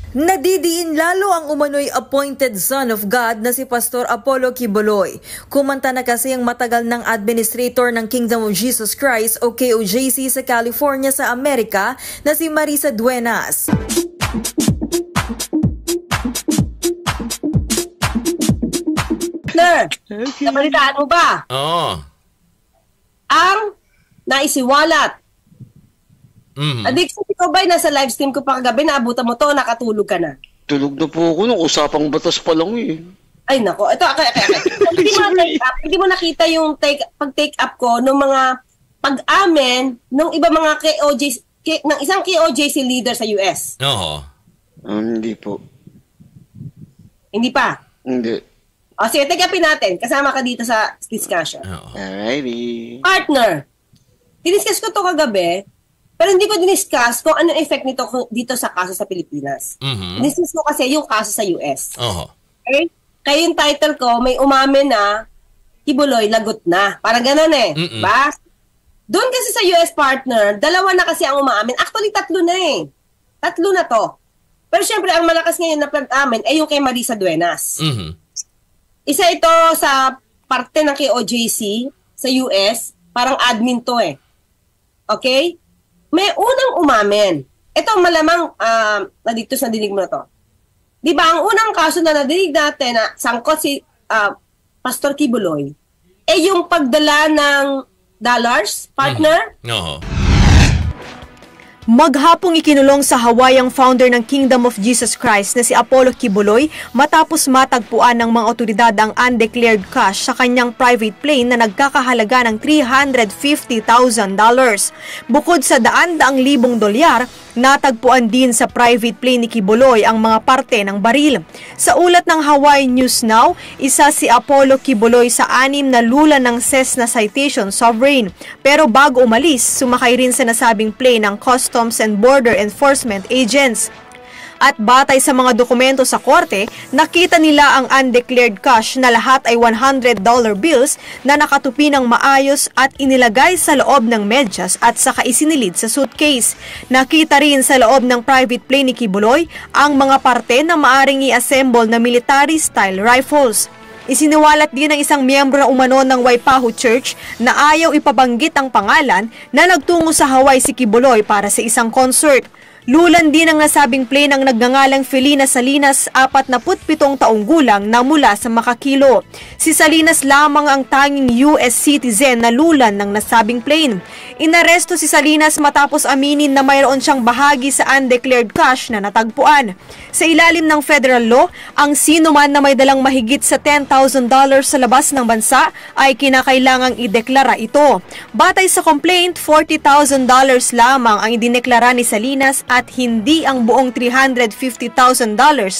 Nadidiin lalo ang umano'y appointed son of God na si Pastor Apollo Quiboloy. Kumanta na kasi ang matagal ng administrator ng Kingdom of Jesus Christ o KOJC sa California sa Amerika na si Marisa Duenas. Nabalitaan mo ba? Oo. Ang naisiwalat. Addiction, ikaw ba'y nasa live stream ko pa kagabi, naabutan mo to, nakatulog ka na? Tulog na po ako nung usapang batas pa lang eh. Ay nako, ito, hindi mo nakita yung pag-take up ko ng mga pag-amen ng iba mga ng isang KOJC leader sa US. Oo. Hindi po. Hindi pa? Hindi. O sige, take upin natin. Kasama ka dito sa discussion. Alrighty. Partner, diniscuss ko to kagabi, pero hindi ko diniscuss kung ano effect nito dito sa kaso sa Pilipinas. Diniscuss ko kasi yung kaso sa US. Okay? Kaya yung title ko, may umamin na Quiboloy, lagot na. Parang ganun eh. Ba? Doon kasi sa US, partner, dalawa na kasi ang umamin. Actually, tatlo na eh. Tatlo na to. Pero syempre, ang malakas ngayon na pag-amin ay yung kay Marisa Duenas. Isa ito sa parte ng KOJC sa US, parang admin to eh. Okay? May unang umamin. Ito malamang nadiktos na dinig mo na to. Di ba, ang unang kaso na nadinig natin na sangkot si Pastor Quiboloy, yung pagdala ng dollars, partner? Oo. Maghapong ikinulong sa Hawaii ang founder ng Kingdom of Jesus Christ na si Apollo Quiboloy matapos matagpuan ng mga otoridad ang undeclared cash sa kanyang private plane na nagkakahalaga ng $350,000. Bukod sa daan-daang libong dolyar, natagpuan din sa private plane ni Quiboloy ang mga parte ng baril. Sa ulat ng Hawaii News Now, isa si Apollo Quiboloy sa 6 na lula ng Cessna Citation Sovereign. Pero bago umalis, sumakay rin sa nasabing plane ng Customs and Border Enforcement agents. At batay sa mga dokumento sa korte, nakita nila ang undeclared cash na lahat ay $100 bills na nakatupi ng maayos at inilagay sa loob ng medyas at saka isinilid sa suitcase. Nakita rin sa loob ng private plane ni Quiboloy ang mga parte na maaring i-assemble na military-style rifles. Isiniwalat din ng isang miyembro na umano ng Waipahu Church na ayaw ipabanggit ang pangalan na nagtungo sa Hawaii si Quiboloy para sa isang concert. Lulan din ang nasabing plane ang nagngangalang Felina Salinas, 47 taong gulang na mula sa Makakilo. Si Salinas lamang ang tanging US citizen na lulan ng nasabing plane. Inaresto si Salinas matapos aminin na mayroon siyang bahagi sa undeclared cash na natagpuan. Sa ilalim ng federal law, ang sino man na may dalang mahigit sa $10,000 sa labas ng bansa ay kinakailangang ideklara ito. Batay sa complaint, $40,000 lamang ang idineklara ni Salinas at hindi ang buong $350,000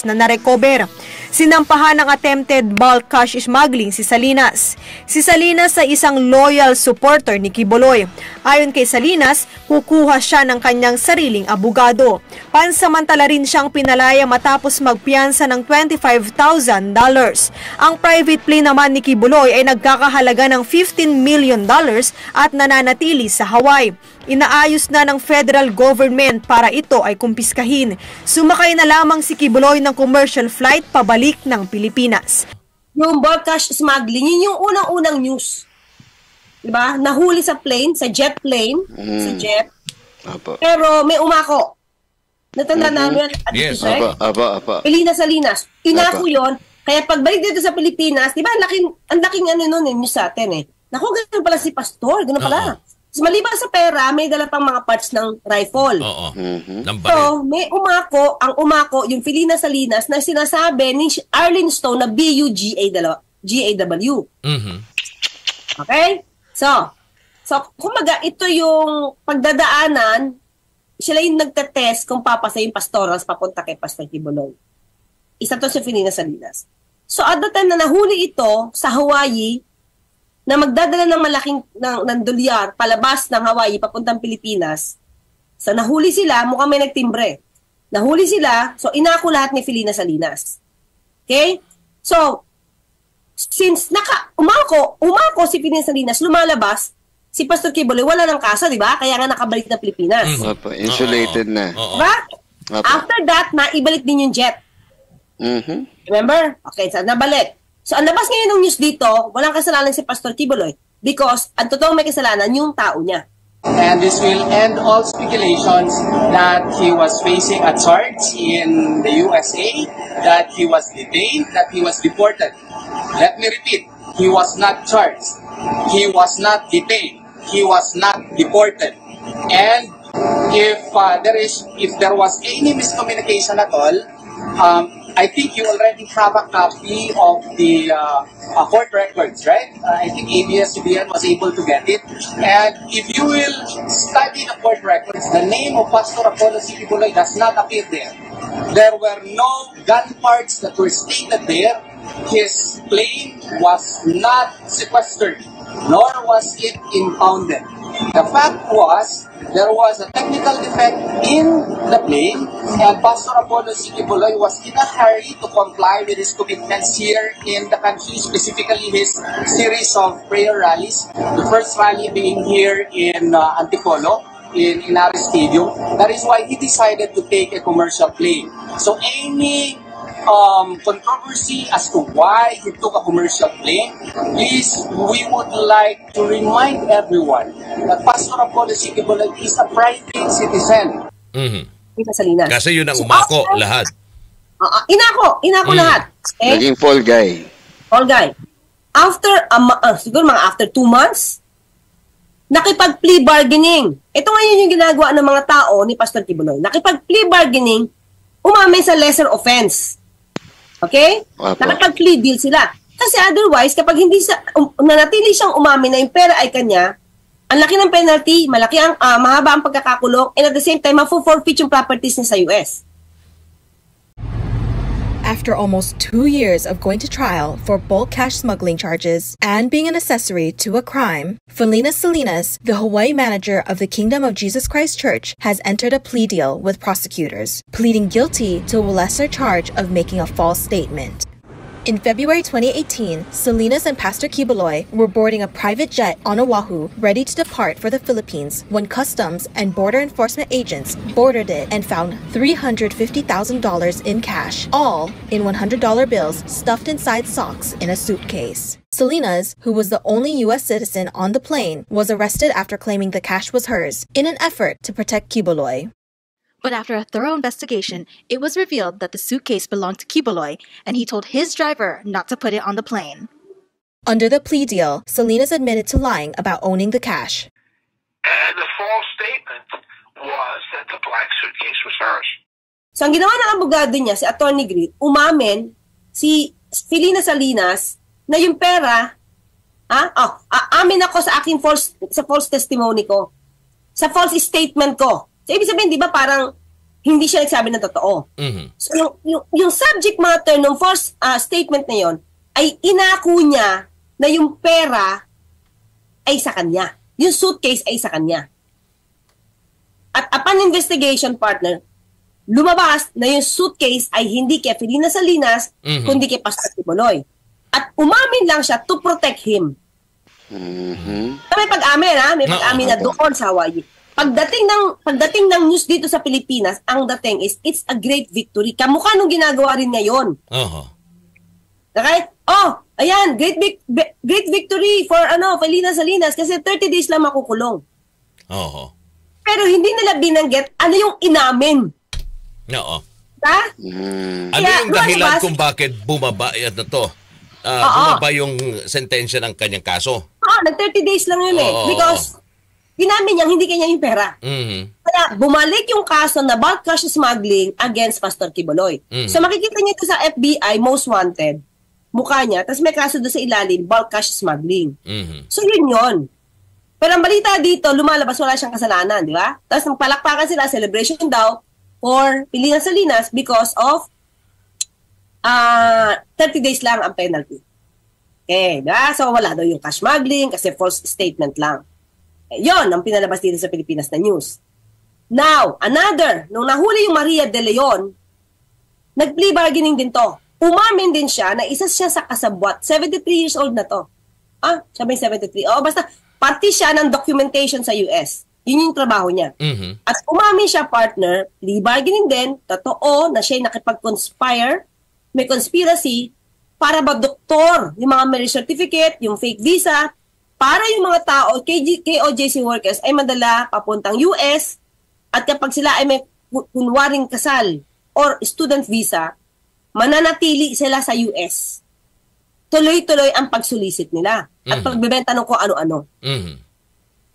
na narecover. Sinampahan ng attempted bulk cash smuggling si Salinas. Si Salinas ay isang loyal supporter ni Quiboloy. Ayon kay Salinas, kukuha siya ng kanyang sariling abogado. Pansamantala rin siyang pinalaya matapos magpiyansa ng $25,000. Ang private plane naman ni Quiboloy ay nagkakahalaga ng $15 million at nananatili sa Hawaii. Inaayos na ng federal government para ito ay kumpiskahin. Sumakay na lamang si Quiboloy ng commercial flight pabalik ng Pilipinas. Yung bulk cash smuggling, yun yung unang-unang news. Diba? Nahuli sa plane, sa jet plane, sa jet. Pero may umako. Natanda namin. Yes. Felina Salinas. Inako yun. Kaya pagbalik dito sa Pilipinas, diba, ang laking ano nun, news sa atin eh. Naku, ganun pala si Pastor, ganun pala. So, maliban sa pera, may dala pang mga parts ng rifle. So, may umako, ang umako, yung Felina Salinas na sinasabi ni Arlene Stone na BUGAW. Okay? So, kumaga, ito yung pagdadaanan, sila yung nagtetest kung papasa yung pastorals papunta kay Pastor Quiboloy. Isa to si Felina Salinas. So, at the time na nahuli ito sa Hawaii, na magdadala ng malaking ng dolyar palabas ng Hawaii papuntang Pilipinas, so nahuli sila, mukhang may nagtimbre. Nahuli sila, so inako lahat ni Felina Salinas. Okay? So, since umako si Felina Salinas, lumalabas, si Pastor Quiboloy wala ng kaso, di ba? Kaya nga nakabalik na Pilipinas. Insulated na. Diba? After that, naibalik din yung jet. Remember? Okay, so nabalik. So, ang labas ngayon ng news dito, walang kasalanan si Pastor Quiboloy because ang totoong may kasalanan yung tao niya. And this will end all speculations that he was facing a charge in the USA, that he was detained, that he was deported. Let me repeat, he was not charged, he was not detained, he was not deported. And if there was any miscommunication at all, I think you already have a copy of the court records, right? I think ABS-CBN was able to get it. And if you will study the court records, the name of Pastor Apollo C. Quiboloy does not appear there. There were no gun parts that were stated there. His plane was not sequestered, nor was it impounded. The fact was, there was a technical defect in the plane, and Pastor Apollo C. Quiboloy was in a hurry to comply with his commitments here in the country, specifically his series of prayer rallies. The first rally being here in Antipolo, in Inares Stadium. That is why he decided to take a commercial plane. So any controversy as to why he took a commercial plane is, we would like to remind everyone that Pastor Apollo C. Quiboloy is a private citizen. Kasi yun ang umako lahat. Inako lahat. Okay? Naging fall guy. Fall guy. After, siguro mga after 2 months, nakipag-plea bargaining. Ito ngayon yung ginagawa ng mga tao ni Pastor Quiboloy. Nakipag-plea bargaining, umamin sa lesser offense. Okay? Nakipag-plea deal sila. Kasi otherwise, kapag hindi nanatili siyang umamin na yung pera ay kanya, ang laki ng penalty, mahaba ang pagkakakulong, and at the same time, mafu-forfeit yung properties niya sa US. After almost 2 years of going to trial for bulk cash smuggling charges and being an accessory to a crime, Felina Salinas, the Hawaii manager of the Kingdom of Jesus Christ Church, has entered a plea deal with prosecutors, pleading guilty to a lesser charge of making a false statement. In February 2018, Salinas and Pastor Quiboloy were boarding a private jet on Oahu, ready to depart for the Philippines, when Customs and Border Enforcement agents boarded it and found $350,000 in cash, all in $100 bills stuffed inside socks in a suitcase. Salinas, who was the only U.S. citizen on the plane, was arrested after claiming the cash was hers in an effort to protect Quiboloy. But after a thorough investigation, it was revealed that the suitcase belonged to Quiboloy, and he told his driver not to put it on the plane. Under the plea deal, Salinas admitted to lying about owning the cash. And the false statement was that the black suitcase was hers. So ang ginawa ng abogado niya, si Attorney Grit, umamin si Felina Salinas na yung pera, amin ako sa aking false testimony ko, sa false statement ko. So, ibig sabihin, di ba, parang hindi siya nagsabi ng totoo. So, yung subject matter ng false statement na yon ay inako niya na yung pera ay sa kanya. Yung suitcase ay sa kanya. At upon investigation, partner, lumabas na yung suitcase ay hindi kay Felina Salinas, kundi kay Pastor Quiboloy. At umamin lang siya to protect him. May pag-amin, May pag-amin na doon sa Hawaii. Pagdating ng news dito sa Pilipinas, ang dating is, it's a great victory. Kamukha nung ginagawa rin ngayon. Okay? Ayan, great victory for Felina Salinas kasi 30 days lang makukulong. Pero hindi nila binanggit ano yung inamin. Ha? Ano yung dahilan kung bakit bumaba bumaba yung sentensya ng kanyang kaso? Nag 30 days lang yun because inamin niya hindi kanya yung pera. Kaya bumalik yung kaso na bulk cash smuggling against Pastor Quiboloy. So makikita niyo ito sa FBI, most wanted, mukha niya, tapos may kaso doon sa ilalim, bulk cash smuggling. So yun. Pero ang balita dito, lumalabas wala siyang kasalanan, di ba? Tapos palakpakan sila, celebration daw for Felina Salinas because of 30 days lang ang penalty. Okay, di ba? So wala daw yung cash smuggling kasi false statement lang. Yon ang pinalabas dito sa Pilipinas na news. Now, nung nahuli yung Maria De Leon, nag-plea bargaining din to. Umamin din siya na isa siya sa kasabwat. 73 years old na to. Siya ba yung 73? Basta party siya ng documentation sa US. Yun yung trabaho niya. At umamin siya, partner, plea bargaining din, totoo na siya nakipag-conspire, may conspiracy, para ba doktor, yung mga marriage certificate, yung fake visa, para yung mga tao, KOJC workers, ay madala papuntang US, at kapag sila ay may kunwaring kasal or student visa, mananatili sila sa US. Tuloy-tuloy ang pagsulisit nila at pagbebenta ng kung ano-ano.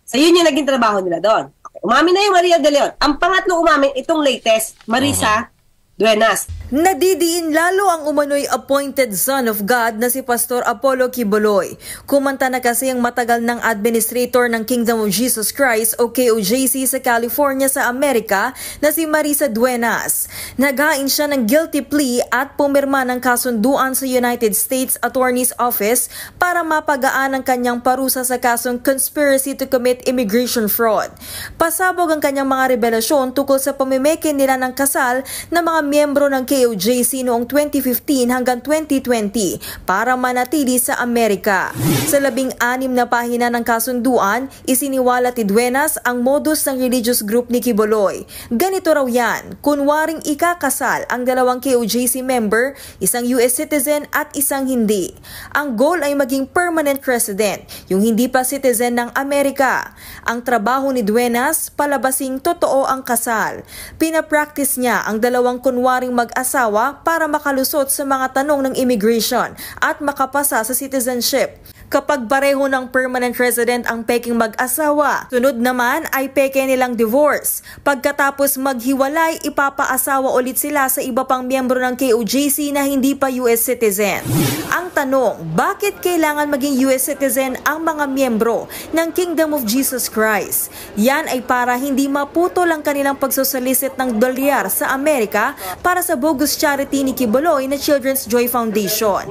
So yun yung naging trabaho nila doon. Okay. Umamin na yung Maria de Leon. Ang pangatlong umamin, itong latest, Marisa Duenas. Nadidiin lalo ang umano'y appointed son of God na si Pastor Apollo Quiboloy. Kumanta na kasi ang matagal ng administrator ng Kingdom of Jesus Christ o KOJC sa California sa Amerika na si Marisa Duenas. Naghain siya ng guilty plea at pumirma ng kasunduan sa United States Attorney's Office para mapagaan ang kanyang parusa sa kasong conspiracy to commit immigration fraud. Pasabog ang kanyang mga revelasyon tungkol sa pamimeke nila ng kasal ng mga miyembro ng KOJC noong 2015 hanggang 2020 para manatili sa Amerika. Sa 16 na pahina ng kasunduan, isiniwalat ni Duenas ang modus ng religious group ni Quiboloy. Ganito raw yan, kunwaring ikakasal ang dalawang KOJC member, isang US citizen at isang hindi. Ang goal ay maging permanent resident, yung hindi pa citizen ng Amerika. Ang trabaho ni Duenas, palabasing totoo ang kasal. Pinapractice niya ang dalawang kunwaring mag-asawa para makalusot sa mga tanong ng immigration at makapasa sa citizenship. Kapag pareho ng permanent resident ang peking mag-asawa, sunod naman ay peke nilang divorce. Pagkatapos maghiwalay, ipapaasawa ulit sila sa iba pang miyembro ng KOJC na hindi pa US citizen. Ang tanong, bakit kailangan maging US citizen ang mga miyembro ng Kingdom of Jesus Christ? Yan ay para hindi maputol ang kanilang pagsusolisit ng dolyar sa Amerika para sa bogus charity ni Quiboloy na Children's Joy Foundation.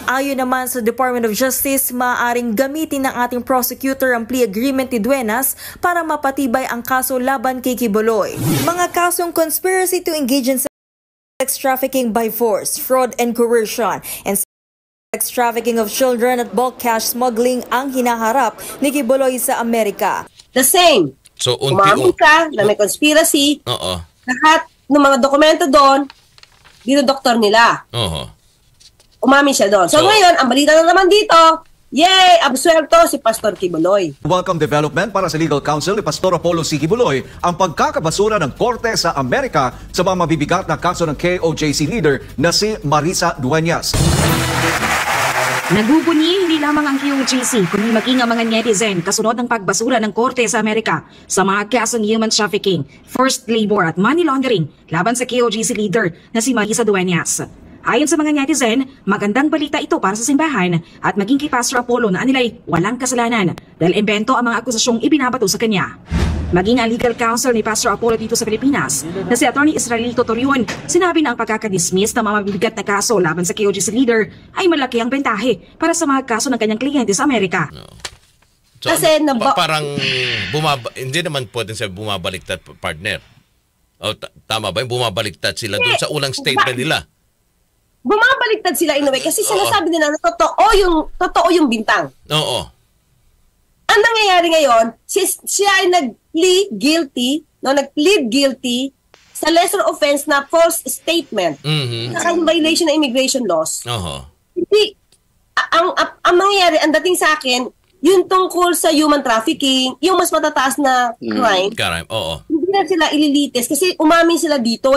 Ayon naman sa Department of Justice, maaaring gamitin ng ating prosecutor ang plea agreement ni Duenas para mapatibay ang kaso laban kay Quiboloy. Mga kasong conspiracy to engage in sex trafficking by force, fraud and coercion, and sex trafficking of children at bulk cash smuggling ang hinaharap ni Quiboloy sa Amerika. The same. So, umamin ka na may conspiracy. Lahat ng mga dokumento doon, dinodoktor nila. Umamin siya doon. So ngayon, ang balita na naman dito, yay! Absuelto si Pastor Quiboloy. Welcome development para sa legal counsel ni Pastor Apollo C. Quiboloy ang pagkakabasura ng korte sa Amerika sa mga mabibigat na kaso ng KOJC leader na si Marisa Duenas. Nagbubunyi hindi lamang ang KOJC kundi maging ang mga netizen kasunod ng pagbasura ng korte sa Amerika sa mga kasong human trafficking, forced labor at money laundering laban sa KOJC leader na si Marisa Duenas. Ayon sa mga netizen, magandang balita ito para sa simbahan at maging kay Pastor Apollo na anilay walang kasalanan dahil imbento ang mga akusasyong ibinabato sa kanya. Maging ang legal counsel ni Pastor Apollo dito sa Pilipinas na si Attorney Israelito Torion, sinabi na ang pagkakadismiss ng mga mabibigat na kaso laban sa KOJC leader ay malaki ang bentahe para sa mga kaso ng kanyang kliyente sa Amerika. So, kasi parang hindi naman pwedeng sa bumabaliktad, partner. O, tama ba? Bumabaliktad sila doon sa unang statement nila. Bumabaliktad sila in a way kasi sinasabi nila na totoo yung bintang. Oo. Ang nangyayari ngayon, siya ay nag-plead guilty sa lesser offense na false statement. Sa violation ng immigration laws. Hindi, ang mangyayari, ang dating sa akin, yung tungkol sa human trafficking, yung mas matataas na crime, hindi na sila ililitis kasi umamin sila dito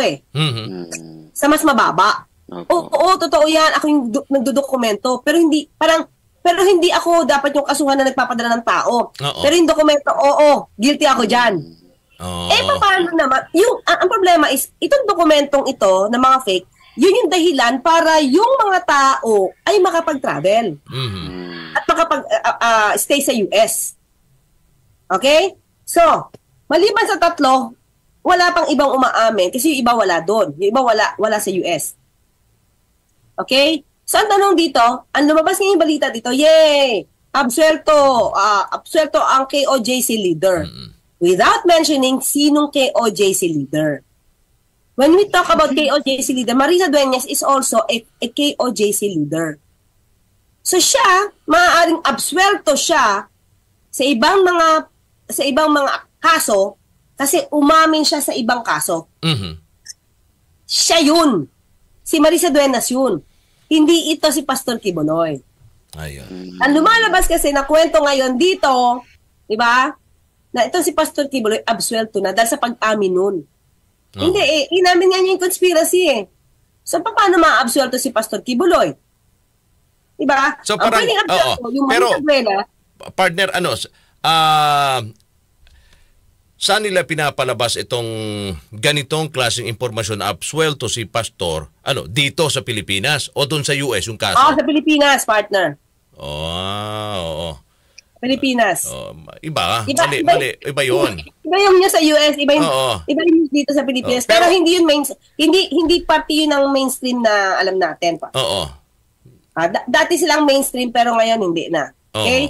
sa mas mababa. Oo, totoo yan. Ako yung nagdodokumento. Pero hindi ako dapat yung kasuhan na nagpapadala ng tao. Pero yung dokumento, guilty ako dyan. Paano naman? Ang problema is, itong dokumentong ito na mga fake, yun yung dahilan para yung mga tao ay makapag-travel. At makapag-stay sa US. Okay? So, maliban sa tatlo, wala pang ibang umaamin kasi yung iba wala doon. Yung iba wala sa US. Okay? So, ang tanong dito, ang lumabas ngayong balita dito, yay! Absuelto ang KOJC leader. Without mentioning sinong KOJC leader. When we talk about KOJC leader, Marisa Duenas is also a KOJC leader. So siya, maaaring absuelto siya sa ibang mga kaso kasi umamin siya sa ibang kaso. Siya yun. Si Marisa Duenas yun. Hindi ito si Pastor Quiboloy. Ayun. Ang lumalabas kasi na kwento ngayon dito, di ba? Na ito si Pastor Quiboloy absuelto na dahil sa pag-amin nun. Hindi inamin nga niya yung conspiracy eh. So paano ma-absuelto si Pastor Quiboloy? Di ba? So parang, yung pero, Marisa partner, saan nila pinapalabas itong ganitong klaseng impormasyon na absuelto si Pastor, dito sa Pilipinas o doon sa US yung kaso? Sa Pilipinas, partner. Oo. Pilipinas. Iba yun. Iba yung niya sa US, iba yung dito sa Pilipinas. Pero hindi yun hindi party yun ng mainstream na alam natin pa. Dati silang mainstream pero ngayon hindi na. Okay?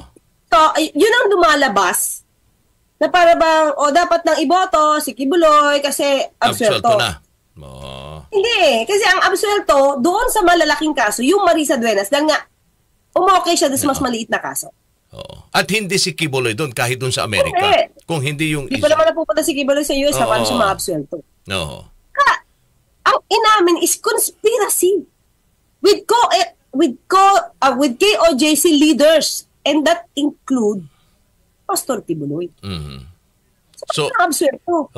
So, yun ang lumalabas na para bang, dapat nang iboto si Quiboloy kasi absuelto na. Hindi kasi ang absuelto doon sa malalaking kaso, yung Marisa Duenas, dahil nga, umokay siya doon sa mas maliit na kaso. At hindi si Quiboloy doon, kahit doon sa Amerika. Kung hindi yung... Hindi pa naman napupunta si Quiboloy sa US, paano siya ma-absuelto? Ang inamin is conspiracy with KOJC leaders, and that include Pastor Quiboloy. So, absuelto.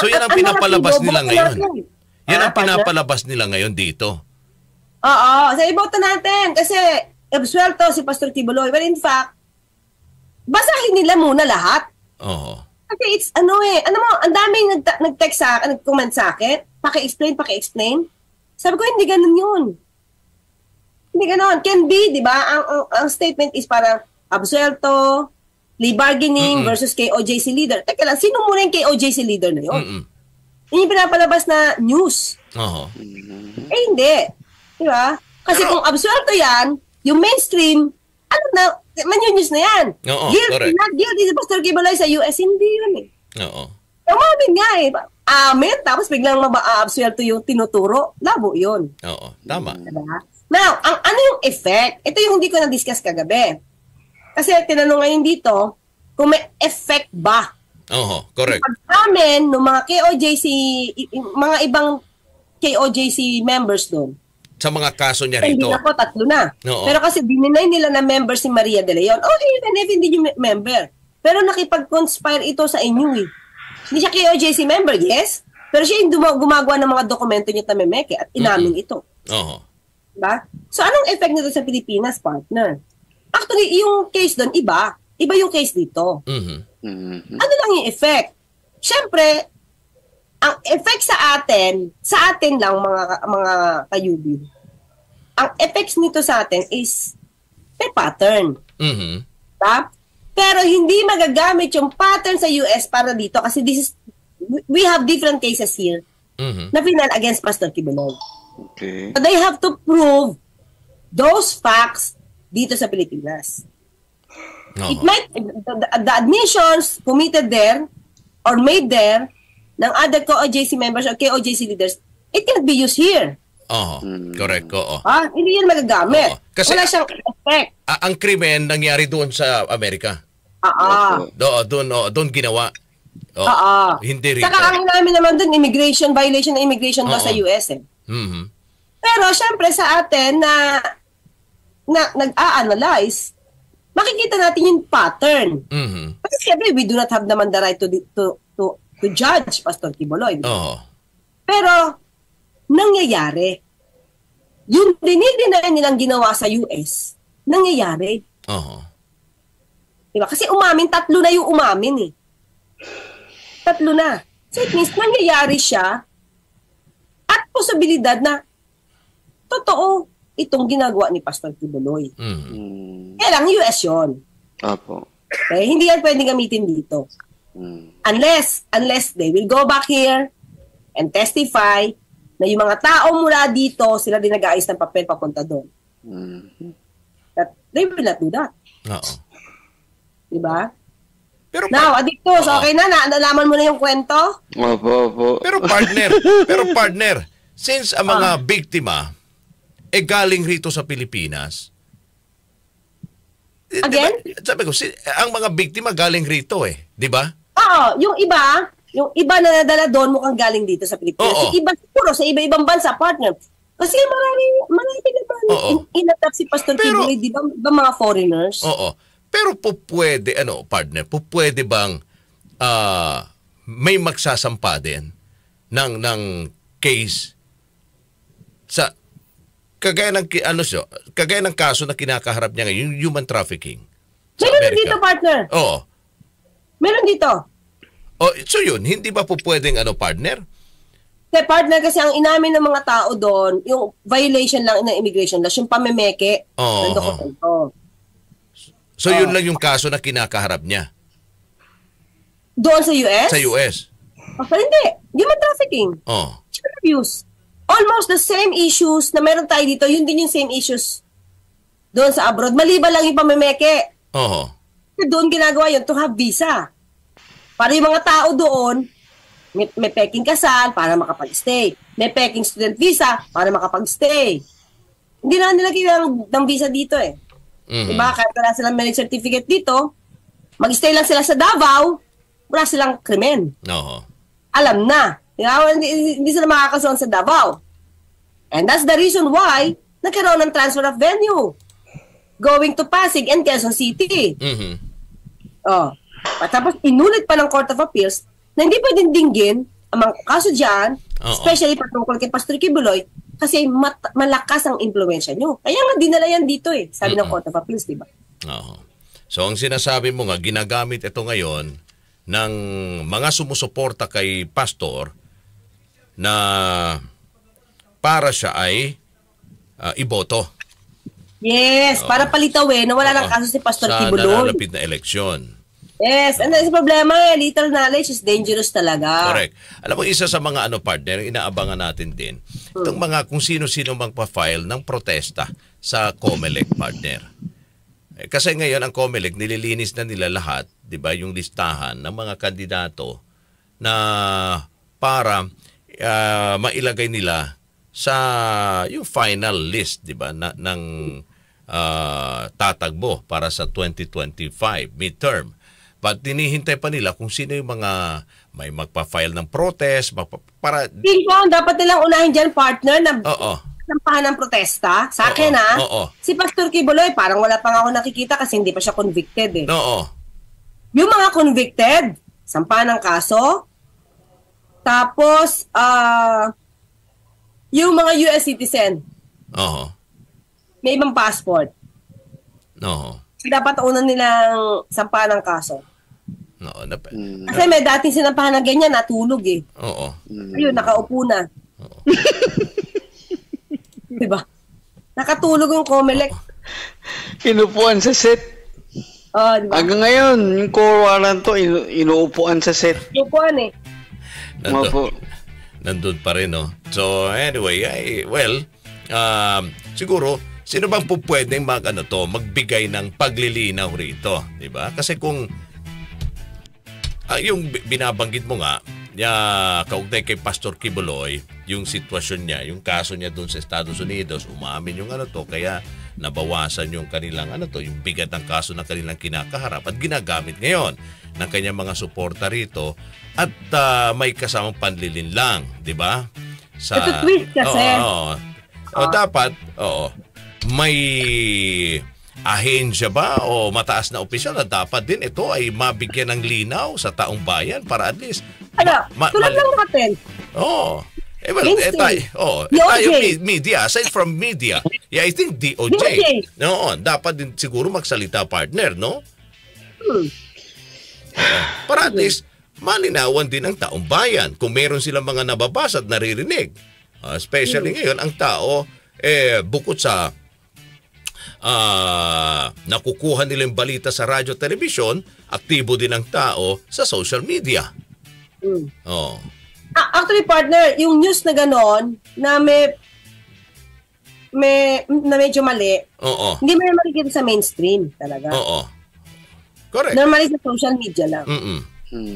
So yan ang pinapalabas nila ngayon. Yan ang pinapalabas nila ngayon dito. Sa iboto natin kasi absuelto si Pastor Quiboloy. But in fact, basahin nila muna lahat. Kasi it's ang daming nag-text sa akin, nag-comment sa akin, paki-explain. Sabi ko, hindi ganun yun. Hindi ganun. Can be, di ba? Ang statement is parang absuelto, plea bargaining versus KOJC leader. Teka lang, sino muna yung KOJC leader na yun? Yun yung pinapalabas na news. Hindi. Di ba? Kasi kung absuelto yan, yung mainstream, news na yan. Guilty si Pastor Quiboloy sa US, hindi yun eh. Umamin nga eh. Amen, tapos biglang maba-absuelto yung tinuturo. Labo yun. Tama. Diba? Now, ano yung effect? Ito yung hindi ko na-discuss kagabi. Kasi tinanong ngayon dito, kung may effect ba? Correct. Pag-amin ng mga KOJC, mga ibang KOJC members doon. Sa mga kaso niya rito. Hindi na po, 3 na. Pero kasi dininay nila na member si Maria de Leon. Even if hindi yung member. Pero nakipag-conspire ito sa inyo eh. Hindi siya KOJC member, yes. Pero siya yung gumagawa ng mga dokumento niya na memeke at inamin ito. Diba? So, anong effect nito sa Pilipinas, partner? Actually, yung case doon, iba. Iba yung case dito. Ano lang yung effect? Siyempre, ang effect sa atin lang mga kayubi, ang effects nito sa atin is may pattern. Diba? Pero hindi magagamit yung pattern sa US para dito kasi we have different cases here na final against Pastor Quiboloy. Okay. So they have to prove those facts dito sa Pilipinas. It might, the admissions committed there or made there ng other KOJC members or KOJC leaders, it can be used here. Correct. Hindi yan magagamit. Kasi wala siyang effect. Ang krimen nangyari doon sa Amerika. Doon ginawa. Hindi rito. Saka ang namin naman doon, violation na immigration law sa US eh. Pero syempre sa atin na nag-a-analyze, makikita natin yung pattern. Kasi syempre we do not have naman the right to judge Pastor Quiboloy. Pero nangyayari. Yung dinidinay nilang ginawa sa US, nangyayari. Diba? Kasi 3 na yung umamin eh. 3 na. So it means nangyayari siya at posibilidad na totoo itong ginagawa ni Pastor Quiboloy. Kaya lang US yun. Okay? Hindi yan pwedeng gamitin dito. Unless they will go back here and testify na yung mga tao mula dito, sila din nag-aayos ng papel papunta doon. That they will not do that. Diba? Pero now, adikto, so okay na, nalaman mo na yung kwento? Pero partner, since ang mga biktima galing rito sa Pilipinas, again? Diba, sabi ko, ang mga biktima galing rito di ba? Oo, yung iba na nadala doon mukhang galing dito sa Pilipinas. Oo. Yung iba siguro sa iba-ibang bansa, partner. Kasi marami naman inatap si Pastor Kibuloy, di ba mga foreigners? Oo. Pero pwede, partner, pwede bang may magsasampa din ng case sa kagaya ng kaso na kinakaharap niya ngayon, yung human trafficking sa Meron Amerika. dito, partner. Oo. Meron dito. So yun, hindi ba pwedeng partner? Partner, kasi ang inamin ng mga tao doon, yung violation lang ng immigration laws, yung pamemeke ng dokumento. So yun lang yung kaso na kinakaharap niya? Doon sa US? Sa US. Pero hindi. Human trafficking. Child abuse. Almost the same issues na meron tayo dito, yun din yung same issues doon sa abroad. Maliban lang yung pamemeke. Doon ginagawa yun to have visa. Para yung mga tao doon, may peking kasal para makapag-stay. May peking student visa para makapag-stay. Hindi na nila kailangan ng visa dito eh. Diba? Kahit wala silang marriage certificate dito, mag-stay lang sila sa Davao, wala silang krimen. Alam na. Hindi sila makakasuhan sa Davao. And that's the reason why nagkaroon ng transfer of venue going to Pasig and Quezon City. At tapos inulit pa ng Court of Appeals na hindi pwedeng dinggin ang mga kaso dyan, especially patungkol kay Pastor Kibuloy, kasi malakas ang impluwensya nyo. Kaya nga dinala yan dito eh, sabi ng Court of Appeals, diba? So ang sinasabi mo nga, ginagamit ito ngayon ng mga sumusuporta kay Pastor na para siya ay iboto. Yes, para palitawin na wala ng kaso si Pastor Kibuloy. Sa nalalapit na eleksyon. Yes, and that's the problema, little knowledge is dangerous talaga. Correct. Alam mo, isa sa mga partner, inaabangan natin din, itong mga kung sino-sino magpa-file ng protesta sa COMELEC, partner. Kasi ngayon ang COMELEC, nililinis na nila lahat, di ba, yung listahan ng mga kandidato na para mailagay nila sa yung final list, di ba, ng tatagbo para sa 2025 midterm. But tinihintay pa nila kung sino yung mga may magpa-file ng protest para... Dapat nilang unahin dyan, partner, na sampahan ng protesta. Sa akin, si Pastor Kibuloy, parang wala pa nga ako nakikita kasi hindi pa siya convicted eh. Yung mga convicted, sampahan ng kaso. Tapos, yung mga US citizen, may ibang passport. Dapat unan nilang sampahan ng kaso. Kasi may dating sinampahan ng ganyan, natulog eh. Ayun, nakaupo na. Diba? Nakatulog yung COMELEC. Inupuan sa set. Diba? Hanggang ngayon, yung core warrant to, inuupuan sa set. Inuupuan eh. Nandun pa rin, no? So, anyway, siguro, sino bang pwedeng magbigay ng paglilinaw rito, di ba? Kasi kung yung binabanggit mo nga, kaugnay kay Pastor Kibuloy, yung sitwasyon niya, yung kaso niya doon sa Estados Unidos, umamin yung kaya nabawasan yung kanilang yung bigat ng kaso na kanilang kinakaharap at ginagamit ngayon ng kanyang mga suporta rito at may kasamang panlilinlang, di ba? Ito tweet kasi. Dapat, may ahensya ba o mataas na opisyal na dapat din ito ay mabigyan ng linaw sa taong bayan para at least tulad lang natin. Tayo media, aside from media, I think DOJ. Dapat din siguro magsalita, partner, no? Para at least malinawan din ang taong bayan kung meron silang mga nababasa at naririnig. Especially ngayon, ang tao bukod sa nakukuha nilang balita sa radyo, telebisyon, aktibo din ang tao sa social media. Actually, partner, yung news na ganon na na medyo mali, hindi mo yung makikita sa mainstream talaga. Correct. Normally sa social media lang.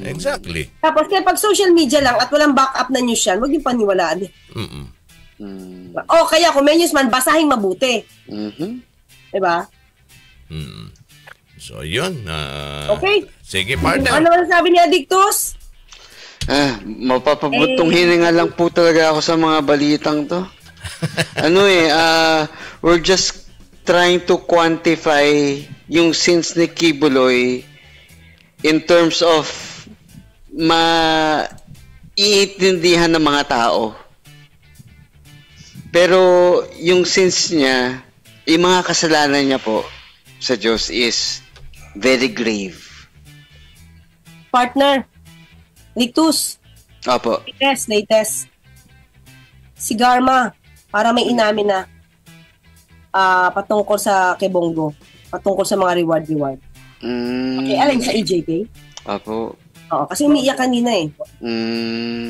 Exactly. Tapos kaya pag social media lang at walang backup na news yan, huwag yung paniwalaan eh. Kaya kung may news man, basahing mabuti. Diba? So, yun. Okay. Sige, partner. Ano naman sabi ni Addictus? Mapapabutong hininga lang po talaga ako sa mga balitang to. We're just trying to quantify yung sins ni Kibuloy in terms of maiintindihan ng mga tao. Pero yung sins niya, yung mga kasalanan niya po sa Diyos is very grave. Partner, Lictus. Opo. Latest. Si Garma, para may inamin na patungkol sa Kebongo, patungkol sa mga reward. Okay, alam sa EJK? Opo. Oo, kasi umiiyak kanina eh.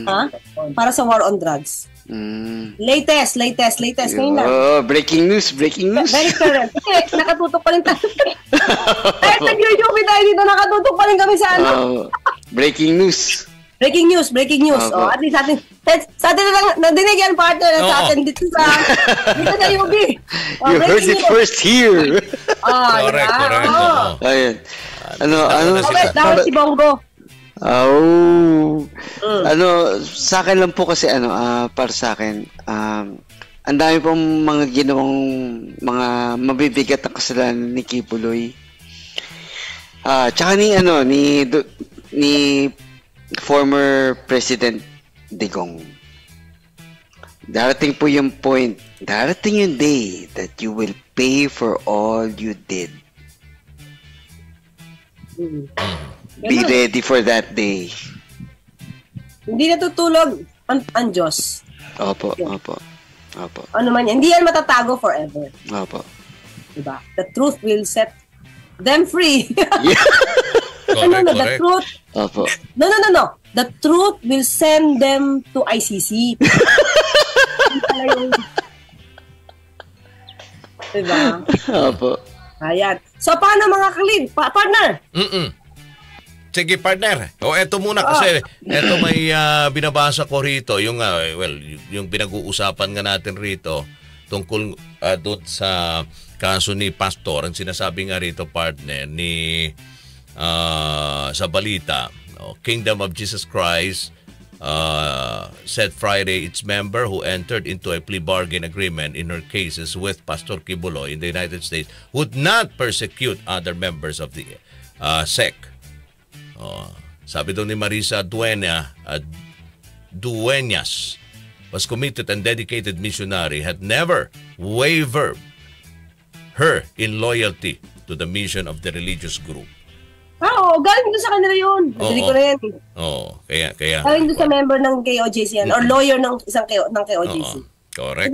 Ha? Para sa war on drugs. Latest. Ngayon lang. Breaking news. Very current. Kasi nakatutok pa rin tayo. Kahit nag-YouTube tayo dito, nakatutok pa rin kami sa ano. Breaking news. At least sa atin na lang, nadinig yan, partner, sa atin dito sa UB. You heard it first here. Correct. Ayun. Dapat si Bongo. Sa akin lang po kasi para sa akin, ang dami pong mga ginawang mga mabibigat na kasalanan ni Kibuloy. Tsaka ni former President Digong. Darating po yung point, darating yung day that you will pay for all you did. Be ready for that day. Hindi natutulog ang Diyos. Opo. Ano man yan, hindi yan matatago forever. Opo. Diba? The truth will set them free. Correct. The truth. Opo. No. The truth will send them to ICC. Diba? Opo. Ayan. So, paano mga kalid? Partner? Sige, partner. Eto muna kasi eto may binabasa ko rito yung yung pinag-uusapan nga natin rito tungkol doon sa kaso ni Pastor. Ang sinasabi nga rito, partner, ni sa balita, Kingdom of Jesus Christ said Friday its member who entered into a plea bargain agreement in her cases with Pastor Kibuloy in the United States would not persecute other members of the SEC. Sabi doon ni Marisa Dueñas was committed and dedicated missionary, had never wavered her in loyalty to the mission of the religious group. Galing doon sa kanila yun. Nadinig ko na yan. Kaya. Galing doon sa member ng KOJC yan, or lawyer ng isang ng KOJC. Correct.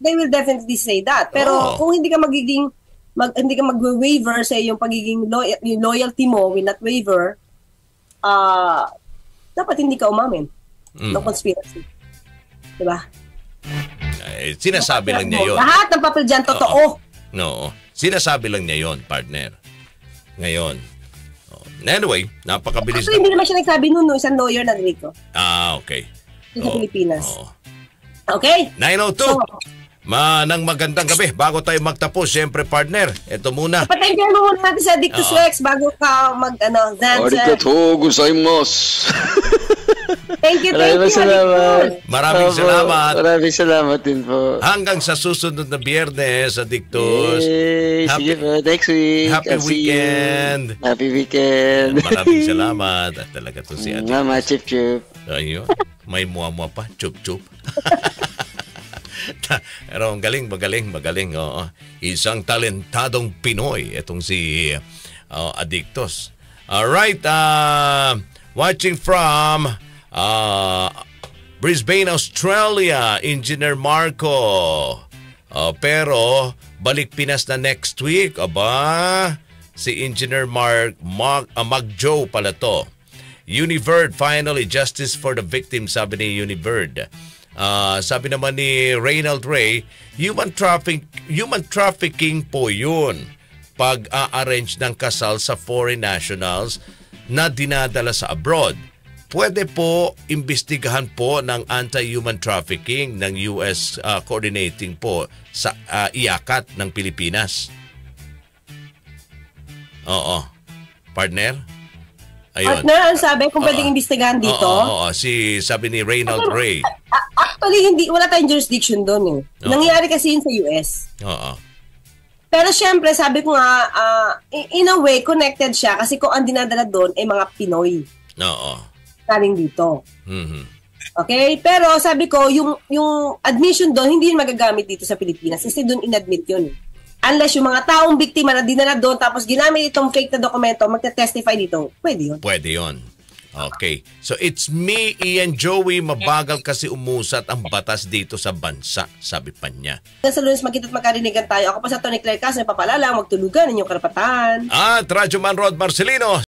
They will definitely say that. Pero kung hindi ka hindi ka mag-waiver sa yung pagiging yung loyalty mo will not waiver, dapat hindi ka umamin ng conspiracy. Diba? Sinasabi lang niya yun. Lahat ng papel dyan, totoo. No. Sinasabi lang niya yun, partner. Ngayon. Anyway, napakabilis. Actually, hindi naman siya nagsabi nun, isang lawyer na dito. Okay. Sa Pilipinas. Okay? 9:02. Manang magandang gabi. Bago tayo magtapos, siyempre, partner, ito muna. Patay mo muna natin sa Addictus Rex bago ka dance. Arigatou gozaimasu. Thank you. Maraming salamat. Maraming salamat din po. Hanggang sa susunod na Biyernes, Addictus. Sige po, next week. Happy weekend. Happy weekend. Maraming salamat. At talaga to si Addictus. Mama, chup-chup. Ayun. May muwa-muwa pa. Chup-chup. Pero magaling. Oo. Isang talentadong Pinoy itong si Addictus. Alright, watching from Brisbane, Australia, Engineer Marco. Pero balik Pinas na next week. Aba, si Engineer Mag-Joe pala to. Univerd, finally, justice for the victim, sabi ni Univerd. Sabi naman ni Reynald Ray, human trafficking po yun. Pag-a-arrange ng kasal sa foreign nationals na dinadala sa abroad. Pwede po imbestigahan po ng anti-human trafficking ng US coordinating po sa IACAT ng Pilipinas. Oo. Partner? Ayun. Partner, ang sabi kung pwedeng imbestigahan dito? Oo. Sabi ni Reynald Ray. Actually, wala tayong jurisdiction doon eh. Nangyayari kasi yun sa US. Oo. Pero syempre, sabi ko nga, in a way, connected siya kasi kung ang dinadala doon ay mga Pinoy. Oo. Galing dito. Mm-hmm. Okay? Pero sabi ko, yung admission doon, hindi yun magagamit dito sa Pilipinas kasi doon inadmit yun. Unless yung mga taong biktima na dinala doon tapos ginamit itong fake na dokumento, magte-testify dito, pwede yun. Pwede yun. Okay. So it's me, Ian Joey, mabagal kasi umusat ang batas dito sa bansa, sabi pa niya. Sa Lunes, magkita't magkarinigan tayo. Ako pa sa Tony Claire Castro, papalala, magtulugan, inyong karapatan. At Radyo Man Rod Marcelino.